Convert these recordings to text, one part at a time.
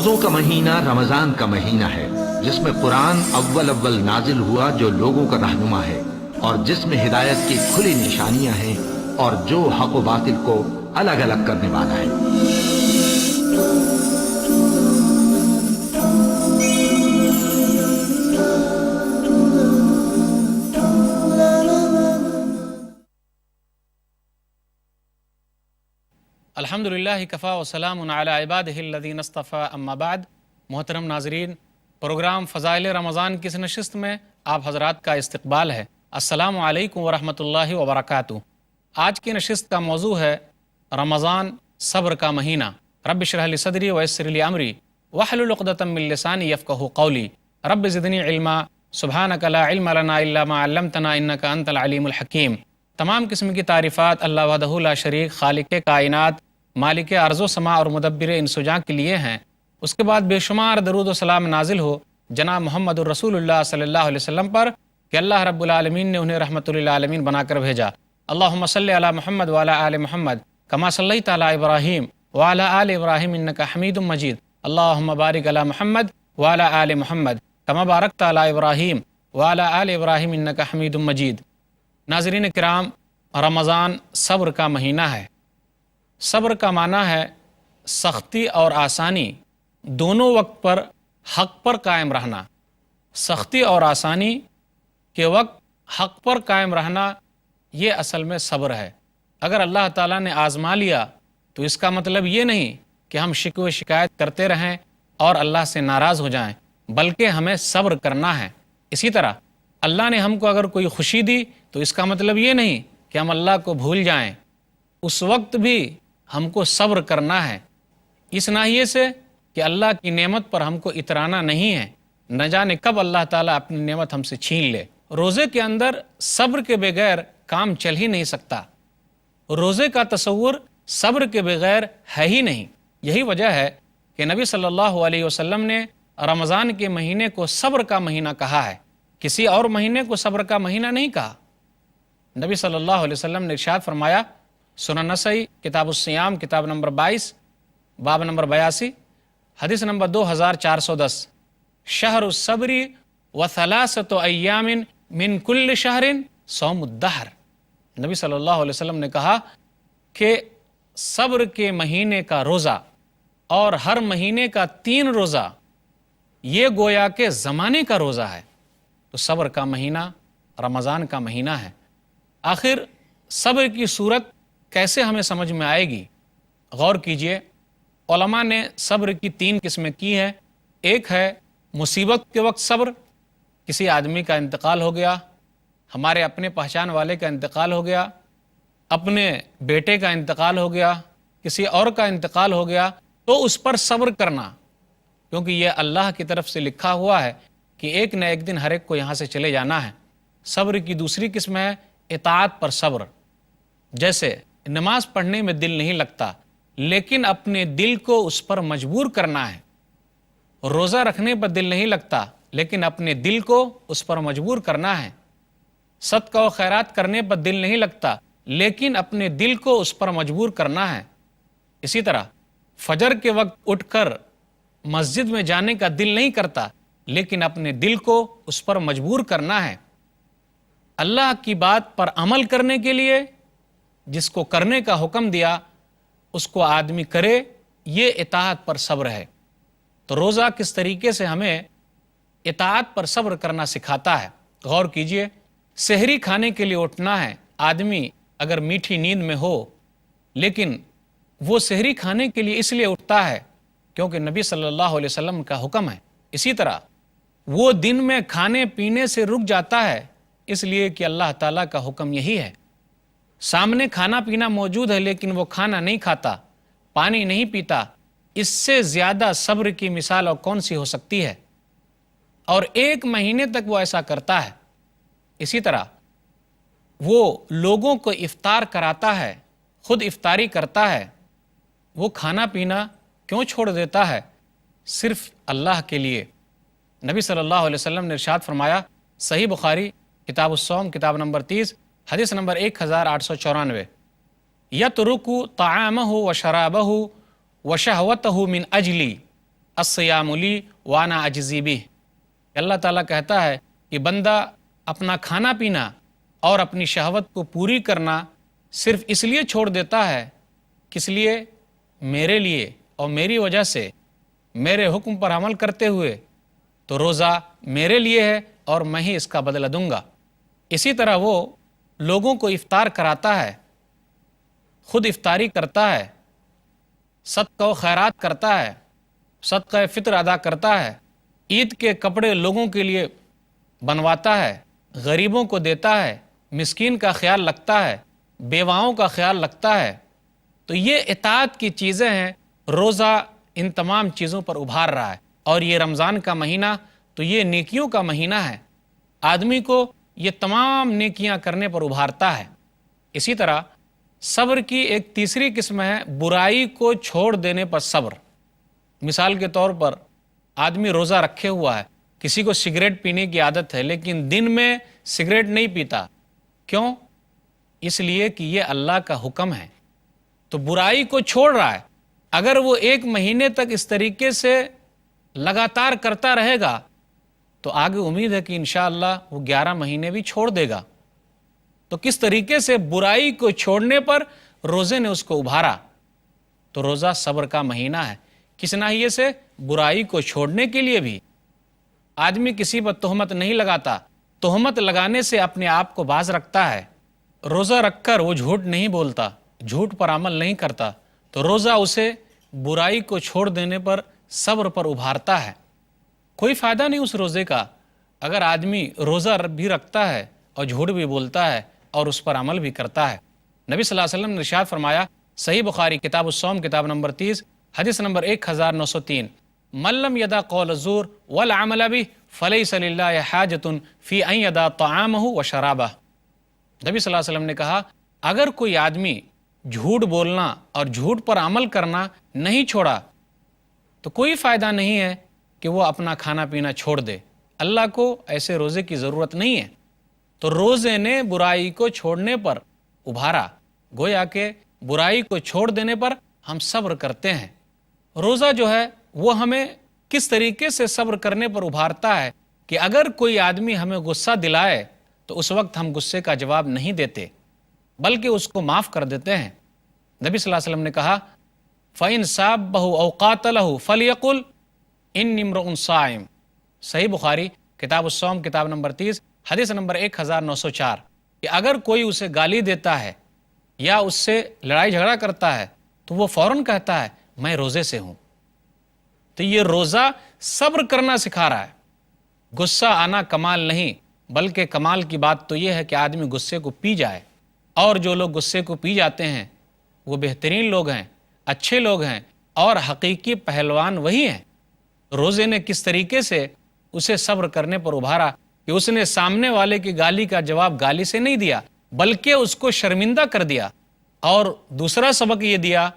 روزوں کا مہینہ رمضان کا مہینہ ہے، جس میں قرآن اول نازل ہوا جو لوگوں کا رہنما ہے، اور جس میں ہدایت کی کھلی نشانیاں ہیں، اور جو حق و باطل کو الگ الگ کرنے والا ہے۔ الحمدللہ کفا وسلام علی عبادہ الذین اصطفیٰ اما بعد۔ محترم ناظرین، پروگرام فضائل رمضان کی اس نشست میں آپ حضرات کا استقبال ہے۔ السلام علیکم ورحمۃ اللہ وبرکاتہ۔ آج کی نشست کا موضوع ہے رمضان، صبر کا مہینہ۔ رب اشرح لی صدری ویسر لی امری واحلل عقدۃ من لسانی یفقہوا قولی، رب زدنی علما سبحانک لا علم لنا الا ما علمتنا انک انت العلیم الحکیم۔ تمام قسم کی تعریفات اللہ وحدہ لا شریک، خالق کائنات، مالک ارض و سماء اور مدبر انس و جاں کے لیے ہیں۔ اس کے بعد بے شمار درود و سلام نازل ہو جناب محمد الرسول اللہ صلی اللہ علیہ وسلم پر کہ اللہ رب العالمین نے انہیں رحمۃ للعالمین بنا کر بھیجا۔ اللہم صلی علی محمد وعلی آل محمد کما صلیت علی ابراہیم وعلی آل ابراہیم انک حمید مجید۔ اللہم بارک علی محمد وعلی آل محمد کما بارکت علی ابراہیم وعلی آل ابراہیم انک حمید مجید۔ ناظرین کرام، رمضان صبر کا مہینہ ہے۔ صبر کا معنی ہے سختی اور آسانی دونوں وقت پر حق پر قائم رہنا۔ سختی اور آسانی کے وقت حق پر قائم رہنا یہ اصل میں صبر ہے۔ اگر اللہ تعالیٰ نے آزما لیا تو اس کا مطلب یہ نہیں کہ ہم شکوے شکایت کرتے رہیں اور اللہ سے ناراض ہو جائیں، بلکہ ہمیں صبر کرنا ہے۔ اسی طرح اللہ نے ہم کو اگر کوئی خوشی دی تو اس کا مطلب یہ نہیں کہ ہم اللہ کو بھول جائیں، اس وقت بھی ہم کو صبر کرنا ہے، اس ناحیے سے کہ اللہ کی نعمت پر ہم کو اترانا نہیں ہے، نہ جانے کب اللہ تعالیٰ اپنی نعمت ہم سے چھین لے۔ روزے کے اندر صبر کے بغیر کام چل ہی نہیں سکتا۔ روزے کا تصور صبر کے بغیر ہے ہی نہیں۔ یہی وجہ ہے کہ نبی صلی اللہ علیہ وسلم نے رمضان کے مہینے کو صبر کا مہینہ کہا ہے، کسی اور مہینے کو صبر کا مہینہ نہیں کہا۔ نبی صلی اللہ علیہ وسلم نے ارشاد فرمایا، سنن نسائی کتاب الصیام کتاب نمبر 22 باب نمبر 82 حدیث نمبر 2410، شہر الصبر وثلاثۃ ایام من کل شہر صوم الدہر۔ نبی صلی اللہ علیہ وسلم نے کہا کہ صبر کے مہینے کا روزہ اور ہر مہینے کا 3 روزہ یہ گویا کہ زمانے کا روزہ ہے۔ تو صبر کا مہینہ رمضان کا مہینہ ہے۔ آخر صبر کی صورت کیسے ہمیں سمجھ میں آئے گی؟ غور کیجئے، علماء نے صبر کی 3 قسمیں کی ہیں۔ ایک ہے مصیبت کے وقت صبر، کسی آدمی کا انتقال ہو گیا، ہمارے اپنے پہچان والے کا انتقال ہو گیا، اپنے بیٹے کا انتقال ہو گیا، کسی اور کا انتقال ہو گیا، تو اس پر صبر کرنا، کیونکہ یہ اللہ کی طرف سے لکھا ہوا ہے کہ ایک نہ ایک دن ہر ایک کو یہاں سے چلے جانا ہے۔ صبر کی دوسری قسم ہے اطاعت پر صبر، جیسے نماز پڑھنے میں دل نہیں لگتا لیکن اپنے دل کو اس پر مجبور کرنا ہے۔ روزہ رکھنے پر دل نہیں لگتا لیکن اپنے دل کو اس پر مجبور کرنا ہے۔ صدقہ و خیرات کرنے پر دل نہیں لگتا لیکن اپنے دل کو اس پر مجبور کرنا ہے۔ اسی طرح فجر کے وقت اٹھ کر مسجد میں جانے کا دل نہیں کرتا لیکن اپنے دل کو اس پر مجبور کرنا ہے۔ اللہ کی بات پر عمل کرنے کے لیے جس کو کرنے کا حکم دیا اس کو آدمی کرے، یہ اطاعت پر صبر ہے۔ تو روزہ کس طریقے سے ہمیں اطاعت پر صبر کرنا سکھاتا ہے؟ غور کیجئے، سحری کھانے کے لیے اٹھنا ہے، آدمی اگر میٹھی نیند میں ہو لیکن وہ سحری کھانے کے لیے اس لیے اٹھتا ہے کیونکہ نبی صلی اللہ علیہ وسلم کا حکم ہے۔ اسی طرح وہ دن میں کھانے پینے سے رک جاتا ہے اس لیے کہ اللہ تعالیٰ کا حکم یہی ہے۔ سامنے کھانا پینا موجود ہے لیکن وہ کھانا نہیں کھاتا، پانی نہیں پیتا، اس سے زیادہ صبر کی مثال اور کون سی ہو سکتی ہے؟ اور 1 مہینے تک وہ ایسا کرتا ہے۔ اسی طرح وہ لوگوں کو افطار کراتا ہے، خود افطاری کرتا ہے، وہ کھانا پینا کیوں چھوڑ دیتا ہے؟ صرف اللہ کے لیے۔ نبی صلی اللہ علیہ وسلم نے ارشاد فرمایا، صحیح بخاری کتاب الصوم کتاب نمبر 30 حدیث نمبر 1894، یترک طعامہ و شرابہ و شہوتہ من اجلی، الصیام لی وانا اجزی بہ۔ اللہ تعالیٰ کہتا ہے کہ بندہ اپنا کھانا پینا اور اپنی شہوت کو پوری کرنا صرف اس لیے چھوڑ دیتا ہے، کس لیے؟ میرے لیے اور میری وجہ سے، میرے حکم پر عمل کرتے ہوئے، تو روزہ میرے لیے ہے اور میں ہی اس کا بدلہ دوں گا۔ اسی طرح وہ لوگوں کو افطار کراتا ہے، خود افطاری کرتا ہے، صدقہ و خیرات کرتا ہے، صدقہ فطر ادا کرتا ہے، عید کے کپڑے لوگوں کے لیے بنواتا ہے، غریبوں کو دیتا ہے، مسکین کا خیال رکھتا ہے، بیواؤں کا خیال رکھتا ہے۔ تو یہ اطاعت کی چیزیں ہیں، روزہ ان تمام چیزوں پر ابھار رہا ہے۔ اور یہ رمضان کا مہینہ تو یہ نیکیوں کا مہینہ ہے، آدمی کو یہ تمام نیکیاں کرنے پر ابھارتا ہے۔ اسی طرح صبر کی ایک تیسری قسم ہے برائی کو چھوڑ دینے پر صبر۔ مثال کے طور پر آدمی روزہ رکھے ہوا ہے، کسی کو سگریٹ پینے کی عادت ہے لیکن دن میں سگریٹ نہیں پیتا، کیوں؟ اس لیے کہ یہ اللہ کا حکم ہے، تو برائی کو چھوڑ رہا ہے۔ اگر وہ 1 مہینے تک اس طریقے سے لگاتار کرتا رہے گا تو آگے امید ہے کہ انشاءاللہ وہ 11 مہینے بھی چھوڑ دے گا۔ تو کس طریقے سے برائی کو چھوڑنے پر روزے نے اس کو ابھارا، تو روزہ صبر کا مہینہ ہے۔ کس ناحیے سے؟ برائی کو چھوڑنے کے لیے بھی آدمی کسی پر تہمت نہیں لگاتا، تہمت لگانے سے اپنے آپ کو باز رکھتا ہے۔ روزہ رکھ کر وہ جھوٹ نہیں بولتا، جھوٹ پر عمل نہیں کرتا، تو روزہ اسے برائی کو چھوڑ دینے پر صبر پر ابھارتا ہے۔ کوئی فائدہ نہیں اس روزے کا اگر آدمی روزہ بھی رکھتا ہے اور جھوٹ بھی بولتا ہے اور اس پر عمل بھی کرتا ہے۔ نبی صلی اللہ علیہ وسلم نے ارشاد فرمایا، صحیح بخاری کتاب الصوم کتاب نمبر 30 حدیث نمبر 1903، من لم یدع قول الزور والعمل به فلیس للہ حاجۃ فی ان یدع طعامہ وشرابہ۔ نبی صلی اللہ علیہ وسلم نے کہا، اگر کوئی آدمی جھوٹ بولنا اور جھوٹ پر عمل کرنا نہیں چھوڑا تو کوئی فائدہ نہیں ہے کہ وہ اپنا کھانا پینا چھوڑ دے۔ اللہ کو ایسے روزے کی ضرورت نہیں ہے۔ تو روزے نے برائی کو چھوڑنے پر ابھارا، گویا کہ برائی کو چھوڑ دینے پر ہم صبر کرتے ہیں۔ روزہ جو ہے وہ ہمیں کس طریقے سے صبر کرنے پر ابھارتا ہے کہ اگر کوئی آدمی ہمیں غصہ دلائے تو اس وقت ہم غصے کا جواب نہیں دیتے بلکہ اس کو معاف کر دیتے ہیں۔ نبی صلی اللہ علیہ وسلم نے کہا، فَإِن سَابَّهُ أَوْ قَاتَلَهُ فَلْيَقُلْ إِنِّي امْرُؤٌ صَائِمٌ۔ صحیح بخاری کتاب الصوم کتاب نمبر 30 حدیث نمبر 1904، کہ اگر کوئی اسے گالی دیتا ہے یا اس سے لڑائی جھگڑا کرتا ہے تو وہ فوراً کہتا ہے میں روزے سے ہوں۔ تو یہ روزہ صبر کرنا سکھا رہا ہے۔ غصہ آنا کمال نہیں، بلکہ کمال کی بات تو یہ ہے کہ آدمی غصے کو پی جائے، اور جو لوگ غصے کو پی جاتے ہیں وہ بہترین لوگ ہیں، اچھے لوگ ہیں، اور حقیقی پہلوان وہی ہیں۔ روزے نے کس طریقے سے اسے صبر کرنے پر ابھارا کہ اس نے سامنے والے کی گالی کا جواب گالی سے نہیں دیا بلکہ اس کو شرمندہ کر دیا۔ اور دوسرا سبق یہ دیا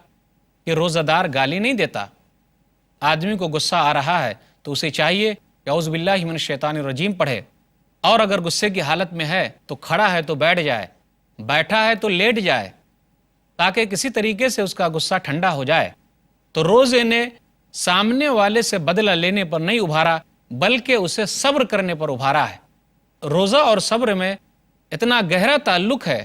کہ روزہ دار گالی نہیں دیتا۔ آدمی کو غصہ آ رہا ہے تو اسے چاہیے کہ اعوذ باللہ من الشیطان الرجیم پڑھے، اور اگر غصے کی حالت میں ہے تو کھڑا ہے تو بیٹھ جائے، بیٹھا ہے تو لیٹ جائے، تاکہ کسی طریقے سے اس کا غصہ ٹھنڈا ہو جائے۔ تو روزے نے سامنے والے سے بدلہ لینے پر نہیں ابھارا بلکہ اسے صبر کرنے پر ابھارا ہے۔ روزہ اور صبر میں اتنا گہرا تعلق ہے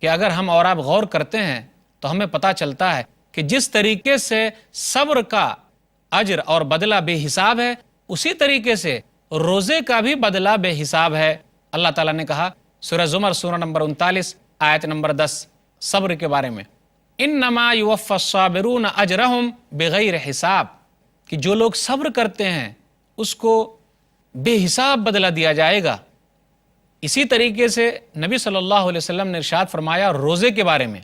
کہ اگر ہم اور آپ غور کرتے ہیں تو ہمیں پتہ چلتا ہے کہ جس طریقے سے صبر کا اجر اور بدلہ بے حساب ہے، اسی طریقے سے روزے کا بھی بدلہ بے حساب ہے۔ اللہ تعالیٰ نے کہا سورہ زمر سورہ نمبر 39 آیت نمبر 10 صبر کے بارے میں، انما یوفی الصابرون اجرہم بغیر حساب، کہ جو لوگ صبر کرتے ہیں اس کو بے حساب بدلہ دیا جائے گا۔ اسی طریقے سے نبی صلی اللہ علیہ وسلم نے ارشاد فرمایا روزے کے بارے میں،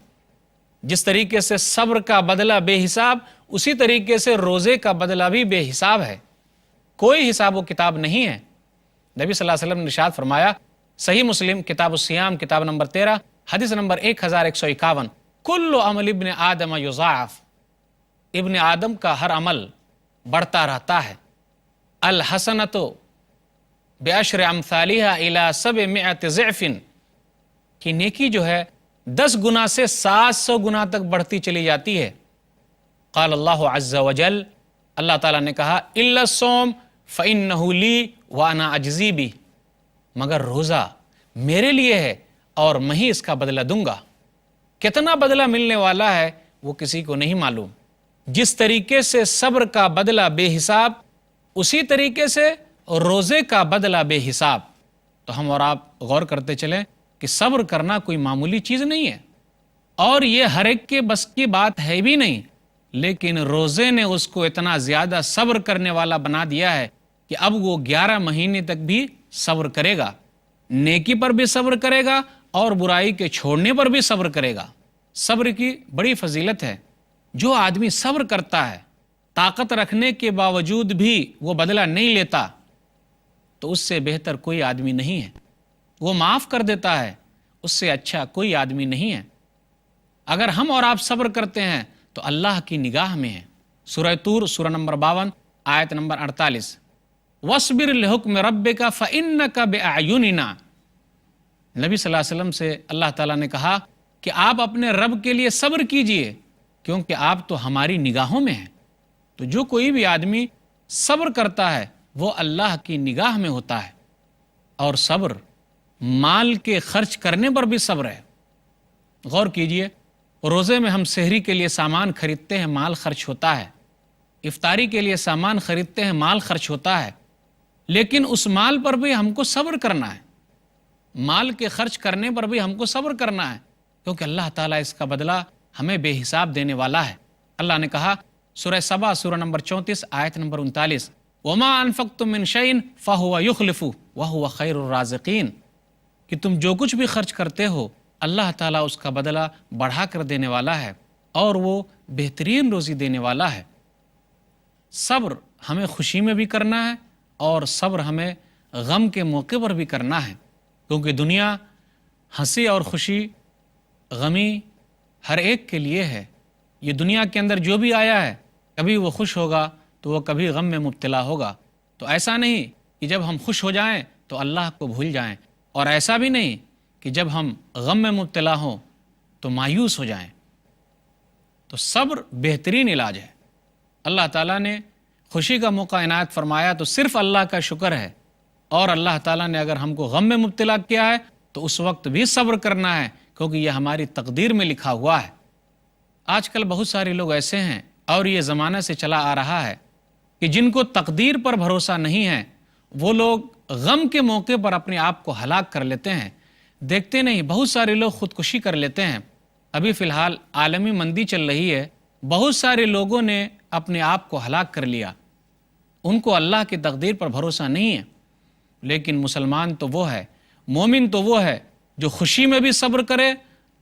جس طریقے سے صبر کا بدلہ بے حساب، اسی طریقے سے روزے کا بدلہ بھی بے حساب ہے، کوئی حساب و کتاب نہیں ہے۔ نبی صلی اللہ علیہ وسلم نے ارشاد فرمایا، صحیح مسلم کتاب الصیام کتاب نمبر 13 حدیث نمبر 1151، کل عمل ابن آدم یضاعف، ابن آدم کا ہر عمل بڑھتا رہتا ہے، الحسنۃ بعشر امثالها الی 700 ضعف، کہ نیکی جو ہے 10 گنا سے 700 گنا تک بڑھتی چلی جاتی ہے۔ قال اللہ عز وجل، اللہ تعالیٰ نے کہا الا الصوم فإنہ لی وانا اجزی بہ، مگر روزہ میرے لیے ہے اور میں ہی اس کا بدلہ دوں گا۔ کتنا بدلہ ملنے والا ہے وہ کسی کو نہیں معلوم۔ جس طریقے سے صبر کا بدلہ بے حساب، اسی طریقے سے روزے کا بدلہ بے حساب۔ تو ہم اور آپ غور کرتے چلیں کہ صبر کرنا کوئی معمولی چیز نہیں ہے، اور یہ ہر ایک کے بس کی بات ہے بھی نہیں، لیکن روزے نے اس کو اتنا زیادہ صبر کرنے والا بنا دیا ہے کہ اب وہ 11 مہینے تک بھی صبر کرے گا، نیکی پر بھی صبر کرے گا اور برائی کے چھوڑنے پر بھی صبر کرے گا۔ صبر کی بڑی فضیلت ہے۔ جو آدمی صبر کرتا ہے، طاقت رکھنے کے باوجود بھی وہ بدلہ نہیں لیتا، تو اس سے بہتر کوئی آدمی نہیں ہے۔ وہ معاف کر دیتا ہے، اس سے اچھا کوئی آدمی نہیں ہے۔ اگر ہم اور آپ صبر کرتے ہیں تو اللہ کی نگاہ میں ہے۔ سورہ طور سورہ نمبر 52 آیت نمبر 48، وَاصْبِرْ لِحُکْمِ رَبِّكَ فَإِنَّكَ بِأَعْیُنِنَا۔ نبی صلی اللہ علیہ وسلم سے اللہ تعالیٰ نے کہا کہ آپ اپنے رب کے لیے صبر کیجئے، کیونکہ آپ تو ہماری نگاہوں میں ہیں۔ تو جو کوئی بھی آدمی صبر کرتا ہے وہ اللہ کی نگاہ میں ہوتا ہے۔ اور صبر مال کے خرچ کرنے پر بھی صبر ہے۔ غور کیجئے، روزے میں ہم سحری کے لیے سامان خریدتے ہیں، مال خرچ ہوتا ہے، افطاری کے لیے سامان خریدتے ہیں، مال خرچ ہوتا ہے، لیکن اس مال پر بھی ہم کو صبر کرنا ہے۔ مال کے خرچ کرنے پر بھی ہم کو صبر کرنا ہے، کیونکہ اللہ تعالیٰ اس کا بدلہ ہمیں بے حساب دینے والا ہے۔ اللہ نے کہا سورہ سبا سورہ نمبر 34 آیت نمبر 39، وَمَا أَنفَقْتُم مِّن شَيْءٍ فَهُوَ يُخْلِفُهُ وَهُوَ خَيْرُ الرَّازِقِينَ، کہ تم جو کچھ بھی خرچ کرتے ہو اللہ تعالیٰ اس کا بدلہ بڑھا کر دینے والا ہے، اور وہ بہترین روزی دینے والا ہے۔ صبر ہمیں خوشی میں بھی کرنا ہے، اور صبر ہمیں غم کے موقع پر بھی کرنا ہے، کیونکہ دنیا ہنسی اور خوشی غمی ہر ایک کے لیے ہے۔ یہ دنیا کے اندر جو بھی آیا ہے، کبھی وہ خوش ہوگا تو وہ کبھی غم میں مبتلا ہوگا۔ تو ایسا نہیں کہ جب ہم خوش ہو جائیں تو اللہ کو بھول جائیں، اور ایسا بھی نہیں کہ جب ہم غم میں مبتلا ہوں تو مایوس ہو جائیں۔ تو صبر بہترین علاج ہے۔ اللہ تعالیٰ نے خوشی کا موقع عنایت فرمایا تو صرف اللہ کا شکر ہے، اور اللہ تعالیٰ نے اگر ہم کو غم میں مبتلا کیا ہے تو اس وقت بھی صبر کرنا ہے، کیونکہ یہ ہماری تقدیر میں لکھا ہوا ہے۔ آج کل بہت سارے لوگ ایسے ہیں، اور یہ زمانہ سے چلا آ رہا ہے، کہ جن کو تقدیر پر بھروسہ نہیں ہے، وہ لوگ غم کے موقع پر اپنے آپ کو ہلاک کر لیتے ہیں۔ دیکھتے نہیں بہت سارے لوگ خودکشی کر لیتے ہیں۔ ابھی فی الحال عالمی مندی چل رہی ہے، بہت سارے لوگوں نے اپنے آپ کو ہلاک کر لیا۔ ان کو اللہ کی تقدیر پر بھروسہ نہیں ہے۔ لیکن مسلمان تو وہ ہے، مومن تو وہ ہے جو خوشی میں بھی صبر کرے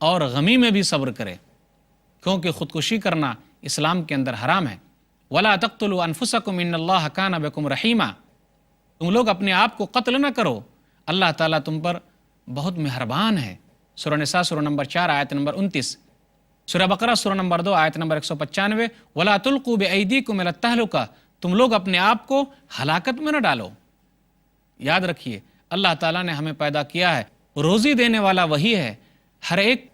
اور غمی میں بھی صبر کرے، کیونکہ خودکشی کرنا اسلام کے اندر حرام ہے۔ وَلَا تَقْتُلُوا أَنفُسَكُمْ إِنَّ اللَّهَ كَانَ بِكُمْ رَحِيمًا، تم لوگ اپنے آپ کو قتل نہ کرو، اللہ تعالیٰ تم پر بہت مہربان ہے۔ سورہ نساء سورہ نمبر 4 آیت نمبر 29، سورہ بقرہ سورہ نمبر 2 آیت نمبر 195، وَلَا تُلْقُوا بِأَيْدِيكُمْ إِلَى التَّهْلُكَةِ، تم لوگ اپنے آپ کو ہلاکت میں نہ ڈالو۔ یاد رکھیے اللہ تعالیٰ نے ہمیں پیدا کیا ہے، روزی دینے والا وہی ہے، ہر ایک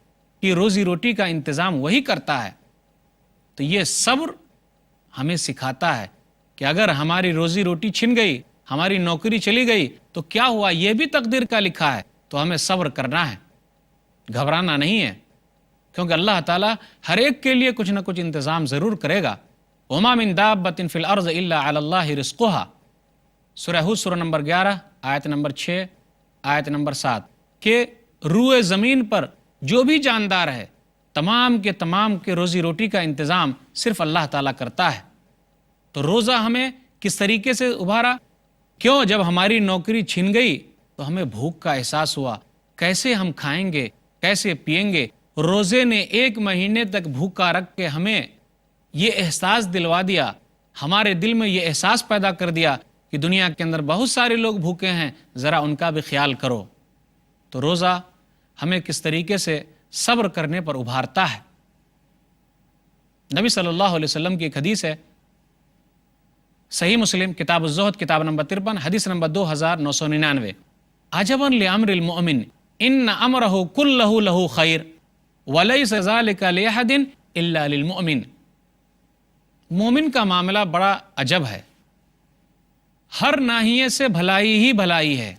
کی روزی روٹی کا انتظام وہی کرتا ہے۔ تو یہ صبر ہمیں سکھاتا ہے کہ اگر ہماری روزی روٹی چھن گئی، ہماری نوکری چلی گئی تو کیا ہوا، یہ بھی تقدیر کا لکھا ہے، تو ہمیں صبر کرنا ہے، گھبرانا نہیں ہے، کیونکہ اللہ تعالیٰ ہر ایک کے لیے کچھ نہ کچھ انتظام ضرور کرے گا۔ وَمَا مِن دَابَّةٍ فِي الْأَرْضِ إِلَّا عَلَى اللَّهِ رِزْقُهَا، سورہ ہود سورہ نمبر 11 آیت نمبر 6 آیت نمبر 7، کہ روئے زمین پر جو بھی جاندار ہے تمام کے روزی روٹی کا انتظام صرف اللہ تعالیٰ کرتا ہے۔ تو روزہ ہمیں کس طریقے سے ابھارا؟ کیوں جب ہماری نوکری چھن گئی تو ہمیں بھوک کا احساس ہوا، کیسے ہم کھائیں گے، کیسے پئیں گے؟ روزے نے 1 مہینے تک بھوکا رکھ کے ہمیں یہ احساس دلوا دیا، ہمارے دل میں یہ احساس پیدا کر دیا کہ دنیا کے اندر بہت سارے لوگ بھوکے ہیں، ذرا ان کا بھی خیال کرو۔ تو روزہ ہمیں کس طریقے سے صبر کرنے پر ابھارتا ہے۔ نبی صلی اللہ علیہ وسلم کی ایک حدیث ہے، صحیح مسلم کتاب الزہد کتاب نمبر 53 حدیث نمبر 2999، عجبا لامر المؤمن ان امرہ کلہ لہ خیر ولیس ذلک لأحد الا للمؤمن۔ مومن کا معاملہ بڑا عجب ہے، ہر ناحیے سے بھلائی ہی بھلائی ہے۔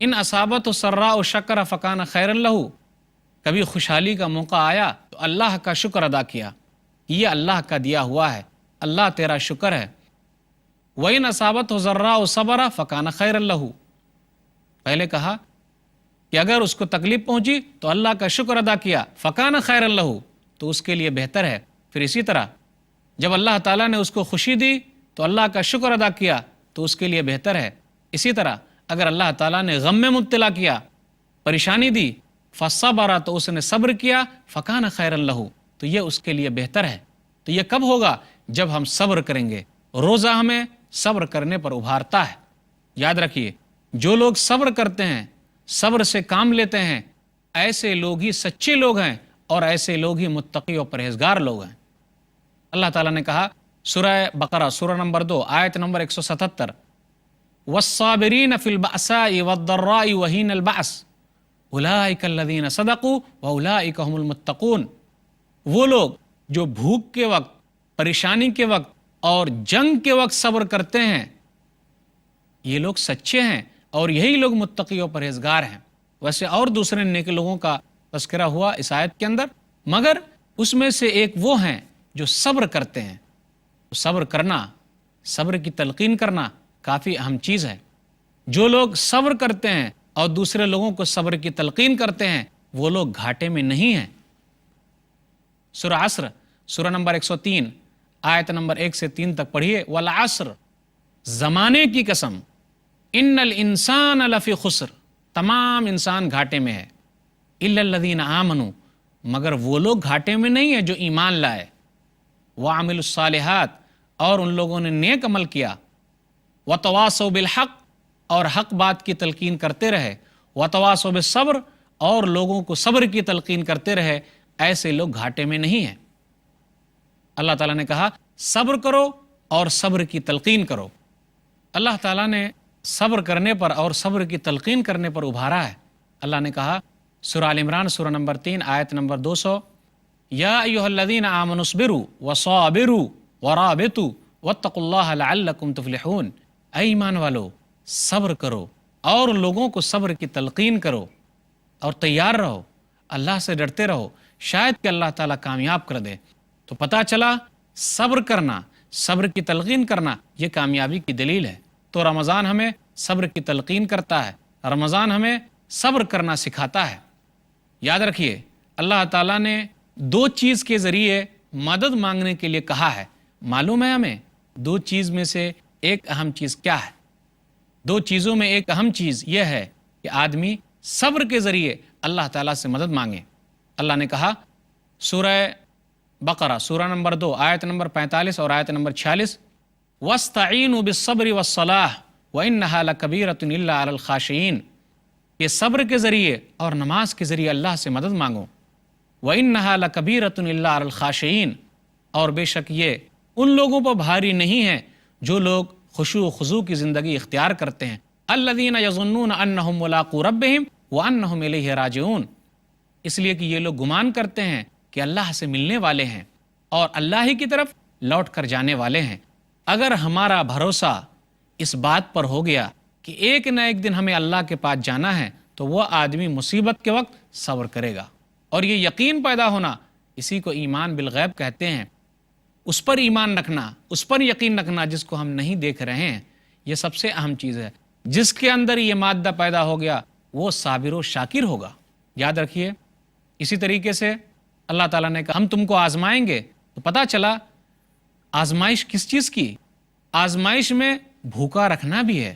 ان اصابت و سرا و شکر فکان خیر اللہ، کبھی خوشحالی کا موقع آیا تو اللہ کا شکر ادا کیا، یہ اللہ کا دیا ہوا ہے، اللہ تیرا شکر ہے۔ وَإِنْ أَصَابَتْهُ ضَرَّاءُ صَبَرَ فَكَانَ خَيْرًا لَهُ، پہلے کہا کہ اگر اس کو تکلیف پہنچی تو اللہ کا شکر ادا کیا، فَكَانَ خَيْرًا لَهُ، تو اس کے لیے بہتر ہے۔ پھر اسی طرح جب اللہ تعالیٰ نے اس کو خوشی دی تو اللہ کا شکر ادا کیا تو اس کے لیے بہتر ہے۔ اسی طرح اگر اللہ تعالیٰ نے غم میں مبتلا کیا، پریشانی دی، فَصَبَرَ، تو اس نے صبر کیا، فَكَانَ خَيْرًا لَهُ، تو یہ اس کے لیے بہتر ہے۔ تو یہ کب ہوگا؟ جب ہم صبر کریں گے۔ روزہ ہمیں صبر کرنے پر ابھارتا ہے۔ یاد رکھیے، جو لوگ صبر کرتے ہیں، صبر سے کام لیتے ہیں، ایسے لوگ ہی سچے لوگ ہیں اور ایسے لوگ ہی متقی اور پرہیزگار لوگ ہیں۔ اللہ تعالیٰ نے کہا سورہ بقرہ سورہ نمبر 2 آیت نمبر 177، والصابرین فی البأساء والضراء وحین البأس اولئک الذین صدقوا واولئک هم المتقون، وہ لوگ جو بھوک کے وقت، پریشانی کے وقت اور جنگ کے وقت صبر کرتے ہیں، یہ لوگ سچے ہیں اور یہی لوگ متقی اور پرہیزگار ہیں۔ ویسے اور دوسرے نیک لوگوں کا تذکرہ ہوا اس آیت کے اندر، مگر اس میں سے ایک وہ ہیں جو صبر کرتے ہیں۔ صبر کرنا، صبر کی تلقین کرنا کافی اہم چیز ہے۔ جو لوگ صبر کرتے ہیں اور دوسرے لوگوں کو صبر کی تلقین کرتے ہیں، وہ لوگ گھاٹے میں نہیں ہیں۔ سورہ عصر سورہ نمبر 103 آیت نمبر 1 سے 3 تک پڑھیے، والعصر، زمانے کی قسم، ان الانسان لفی خسر، تمام انسان گھاٹے میں ہے، الا الذین آمنوا، مگر وہ لوگ گھاٹے میں نہیں ہیں جو ایمان لائے، وعملوا الصالحات، اور ان لوگوں نے نیک عمل کیا، وتواصوا بالحق، اور حق بات کی تلقین کرتے رہے، وتواصوا بالصبر، اور لوگوں کو صبر کی تلقین کرتے رہے، ایسے لوگ گھاٹے میں نہیں ہیں۔ اللہ تعالیٰ نے کہا صبر کرو اور صبر کی تلقین کرو۔ اللہ تعالیٰ نے صبر کرنے پر اور صبر کی تلقین کرنے پر ابھارا ہے۔ اللہ نے کہا سورہ آل عمران سورہ نمبر 3 آیت نمبر 200، یا ایھا الذین آمنوا اصبروا وصابروا ورابطوا واتقوا اللہ لعلکم تفلحون، اے ایمان والو صبر کرو اور لوگوں کو صبر کی تلقین کرو اور تیار رہو، اللہ سے ڈرتے رہو، شاید کہ اللہ تعالیٰ کامیاب کر دے۔ تو پتہ چلا صبر کرنا، صبر کی تلقین کرنا یہ کامیابی کی دلیل ہے۔ تو رمضان ہمیں صبر کی تلقین کرتا ہے، رمضان ہمیں صبر کرنا سکھاتا ہے۔ یاد رکھیے، اللہ تعالیٰ نے 2 چیز کے ذریعے مدد مانگنے کے لیے کہا ہے۔ معلوم ہے ہمیں 2 چیز میں سے ایک اہم چیز کیا ہے؟ 2 چیزوں میں ایک اہم چیز یہ ہے کہ آدمی صبر کے ذریعے اللہ تعالیٰ سے مدد مانگے۔ اللہ نے کہا سورہ بقرہ سورہ نمبر 2 آیت نمبر 45 اور آیت نمبر 46، وَاسْتَعِینُوا بِالصَّبْرِ وَالصَّلَاةِ وَإِنَّهَا لَكَبِیرَةٌ إِلَّا عَلَى الْخَاشِعِینَ، کہ صبر کے ذریعے اور نماز کے ذریعے اللہ سے مدد مانگو۔ وَإِنَّهَا لَكَبِیرَةٌ إِلَّا عَلَى الْخَاشِعِینَ، اور بے شک یہ ان لوگوں پر بھاری نہیں ہے جو لوگ خشوع و خضوع کی زندگی اختیار کرتے ہیں، الَّذِينَ يَظُنُّونَ أَنَّهُمْ مُلَاقُو رَبِّهِمْ وَأَنَّهُمْ إِلَيْهِ راجعون، اس لیے کہ یہ لوگ گمان کرتے ہیں کہ اللہ سے ملنے والے ہیں اور اللہ ہی کی طرف لوٹ کر جانے والے ہیں۔ اگر ہمارا بھروسہ اس بات پر ہو گیا کہ ایک نہ ایک دن ہمیں اللہ کے پاس جانا ہے تو وہ آدمی مصیبت کے وقت صبر کرے گا، اور یہ یقین پیدا ہونا اسی کو ایمان بالغیب کہتے ہیں۔ اس پر ایمان رکھنا، اس پر یقین رکھنا جس کو ہم نہیں دیکھ رہے ہیں، یہ سب سے اہم چیز ہے۔ جس کے اندر یہ مادہ پیدا ہو گیا وہ صابر و شاکر ہوگا۔ یاد رکھیے، اسی طریقے سے اللہ تعالیٰ نے کہا ہم تم کو آزمائیں گے، تو پتہ چلا آزمائش کس چیز کی؟ آزمائش میں بھوکا رکھنا بھی ہے۔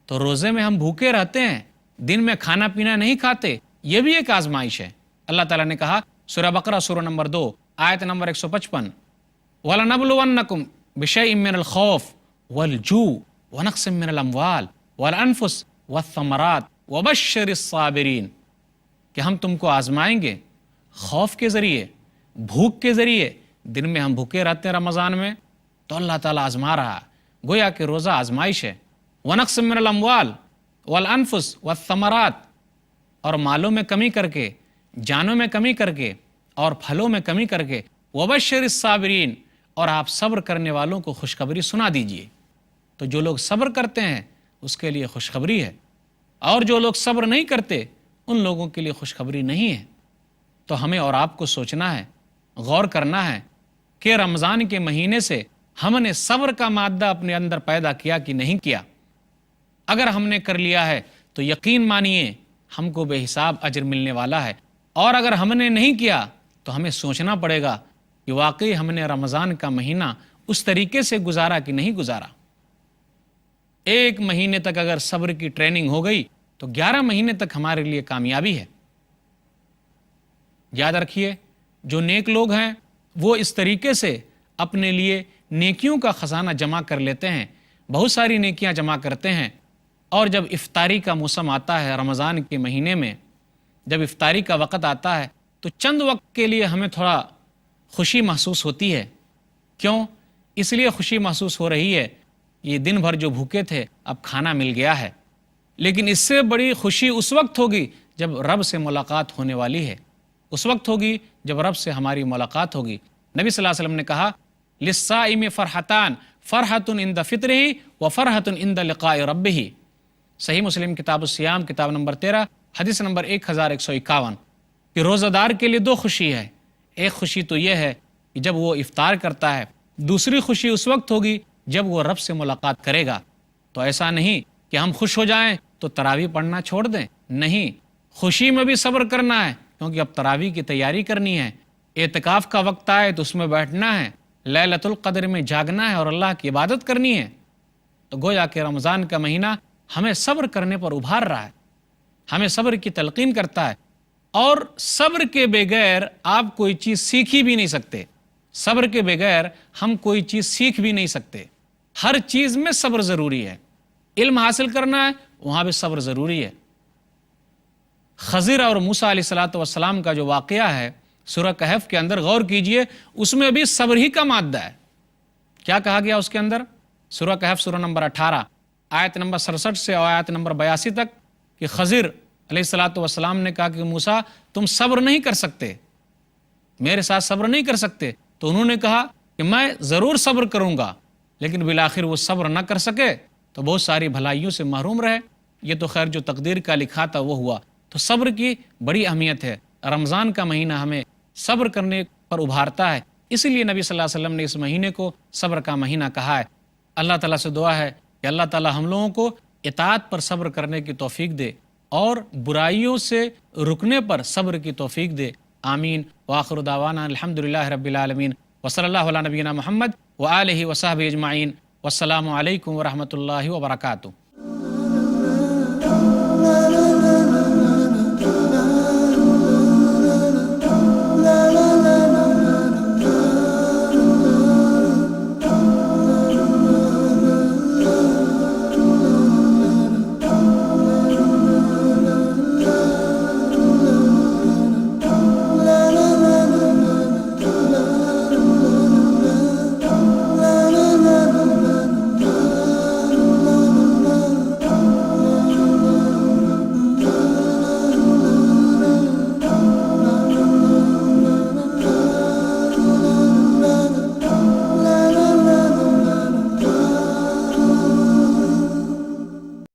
تو روزے میں ہم بھوکے رہتے ہیں، دن میں کھانا پینا نہیں کھاتے، یہ بھی ایک آزمائش ہے۔ اللہ تعالیٰ نے کہا سورہ بقرہ سورہ نمبر 2 آیت نمبر 155، وَلَنَبْلُوَنَّكُمْ بِشَيْءٍ مِّنَ الْخَوْفِ وَالْجُوعِ وَنَقْصٍ مِّنَ الْأَمْوَالِ وَالْأَنفُسِ وَالثَّمَرَاتِ وَبَشِّرِ الصَّابِرِينَ، کہ ہم تم کو آزمائیں گے خوف کے ذریعے، بھوک کے ذریعے۔ دن میں ہم بھوکے رہتے ہیں رمضان میں تو اللہ تعالیٰ آزما رہا ہے، گویا کہ روزہ آزمائش ہے۔ وَنَقْصٍ مِّنَ الْأَمْوَالِ وَالْأَنفُسِ وَالثَّمَرَاتِ، اور مالوں میں کمی کر کے، جانوں میں کمی کر کے اور پھلوں میں کمی کر کے، وَبَشِّرِ الصَّابِرِينَ، اور آپ صبر کرنے والوں کو خوشخبری سنا دیجئے۔ تو جو لوگ صبر کرتے ہیں اس کے لیے خوشخبری ہے، اور جو لوگ صبر نہیں کرتے ان لوگوں کے لیے خوشخبری نہیں ہے۔ تو ہمیں اور آپ کو سوچنا ہے، غور کرنا ہے کہ رمضان کے مہینے سے ہم نے صبر کا مادہ اپنے اندر پیدا کیا کہ نہیں کیا۔ اگر ہم نے کر لیا ہے تو یقین مانیے ہم کو بے حساب اجر ملنے والا ہے، اور اگر ہم نے نہیں کیا تو ہمیں سوچنا پڑے گا کہ واقعی ہم نے رمضان کا مہینہ اس طریقے سے گزارا کہ نہیں گزارا۔ ایک مہینے تک اگر صبر کی ٹریننگ ہو گئی تو 11 مہینے تک ہمارے لیے کامیابی ہے۔ یاد رکھیے، جو نیک لوگ ہیں وہ اس طریقے سے اپنے لیے نیکیوں کا خزانہ جمع کر لیتے ہیں، بہت ساری نیکیاں جمع کرتے ہیں، اور جب افطاری کا موسم آتا ہے رمضان کے مہینے میں، جب افطاری کا وقت آتا ہے تو چند وقت کے لیے ہمیں تھوڑا خوشی محسوس ہوتی ہے۔ کیوں؟ اس لیے خوشی محسوس ہو رہی ہے یہ دن بھر جو بھوکے تھے اب کھانا مل گیا ہے، لیکن اس سے بڑی خوشی اس وقت ہوگی جب رب سے ملاقات ہونے والی ہے، اس وقت ہوگی جب رب سے ہماری ملاقات ہوگی۔ نبی صلی اللہ علیہ وسلم نے کہا للصائم فرحتان، فرحۃ عند فطرہ وفرحۃ عند لقاء ربہ۔ صحیح مسلم کتاب الصیام کتاب نمبر 13 حدیث نمبر 1151، کہ روزہ دار کے لیے 2 خوشی ہے۔ ایک خوشی تو یہ ہے کہ جب وہ افطار کرتا ہے، دوسری خوشی اس وقت ہوگی جب وہ رب سے ملاقات کرے گا۔ تو ایسا نہیں کہ ہم خوش ہو جائیں تو تراویح پڑھنا چھوڑ دیں، نہیں، خوشی میں بھی صبر کرنا ہے، کیونکہ اب تراویح کی تیاری کرنی ہے، اعتکاف کا وقت آئے تو اس میں بیٹھنا ہے، لیلۃ القدر میں جاگنا ہے اور اللہ کی عبادت کرنی ہے۔ تو گویا کہ رمضان کا مہینہ ہمیں صبر کرنے پر ابھار رہا ہے، ہمیں صبر کی تلقین کرتا ہے، اور صبر کے بغیر آپ کوئی چیز سیکھ ہی بھی نہیں سکتے۔ صبر کے بغیر ہم کوئی چیز سیکھ بھی نہیں سکتے۔ ہر چیز میں صبر ضروری ہے، علم حاصل کرنا ہے وہاں بھی صبر ضروری ہے۔ خضر اور موسیٰ علیہ الصلوۃ والسلام کا جو واقعہ ہے سورہ کہف کے اندر غور کیجئے، اس میں بھی صبر ہی کا مادہ ہے۔ کیا کہا گیا اس کے اندر؟ سورہ کہف سورہ نمبر 18 آیت نمبر 67 سے آیت نمبر 82 تک، کہ خضر علیہ الصلوۃ والسلام نے کہا کہ موسیٰ تم صبر نہیں کر سکتے، میرے ساتھ صبر نہیں کر سکتے؟ تو انہوں نے کہا کہ میں ضرور صبر کروں گا، لیکن بالآخر وہ صبر نہ کر سکے تو بہت ساری بھلائیوں سے محروم رہے۔ یہ تو خیر جو تقدیر کا لکھا تھا وہ ہوا۔ تو صبر کی بڑی اہمیت ہے، رمضان کا مہینہ ہمیں صبر کرنے پر ابھارتا ہے، اسی لیے نبی صلی اللہ علیہ وسلم نے اس مہینے کو صبر کا مہینہ کہا ہے۔ اللہ تعالیٰ سے دعا ہے کہ اللہ تعالیٰ ہم لوگوں کو اطاعت پر صبر کرنے کی توفیق دے اور برائیوں سے رکنے پر صبر کی توفیق دے، آمین۔ وآخر دعوانا الحمدللہ رب العالمین، وصلی اللہ علی نبینا محمد وآلہ وصحبہ اجمعین، والسلام علیکم ورحمۃ اللہ وبرکاتہ۔